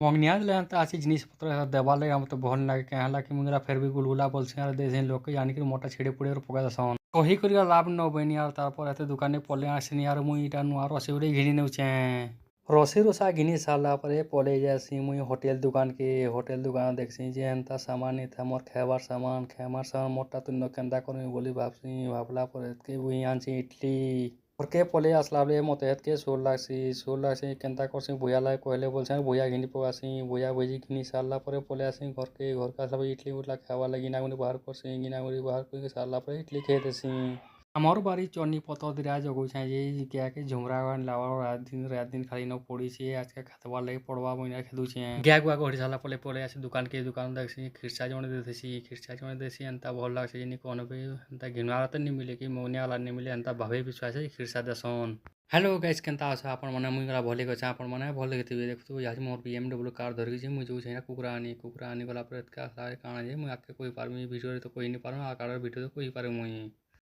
मंगनिया लेंता आसी जिनिस पत्र देवा लगे मते भल लागे के हाला कि मुंगरा फिर भी गुलगुला बोलछे आर देसे लोक यानी कि मोटा छिड़े पुड़े पका दसन कही करिया लाभ न बनी आर तारपर एते दुकाने पले आसिनी आर मुई इटा नु आर असे उडे घिनी नेउचे रसे रोसा घिनी सारला परे पले जासी मुई होटेल दुकान देखसी जे एंता सामान इता मोर खेबार सामान मोटा तुन केंदा करमी बोली भाबला परे के बुई आनसी इडली के पले आसलाबले मते हेतके सोल लागसी केंता करसी भुया लागे कहले बोलछे भुया घिनी पकासी भुया भुजी घिनी सारला परे पले आसी घर के आसला इडली उठला खावा लागी गिनागुनी बाहर करसी गिनागुनी बाहर करके सारला परे इडली खेय देसी हमर बारी चनी पतर दिरा जगु छे जे क्या के झुमरा गन लावा रात दिन खाली न पड़ी छे आज के खतवा लगे पड़वा महीना खेदु छे गया गुआ को साला पले आसी दुकान देखसी खिरसा जone देसी अंता भल लागसे जिनि कोनो भी अंता घिनवारा त नि मिले कि मौनिया वाला नि मिले अंता भावे विश्वास है खिरसा देसन हेलो गाइस केनता अछ आपण मने मुइगला भले गछ आपण मने भले गति देखतु आज मोर BMW कार धरि जे मुइ जो छै कुकुरा आनी गला पर का काना जे मुइ आके कोई पारमी वीडियो तो कोई नि पारम आ कार वीडियो तो कोई पारे मुइ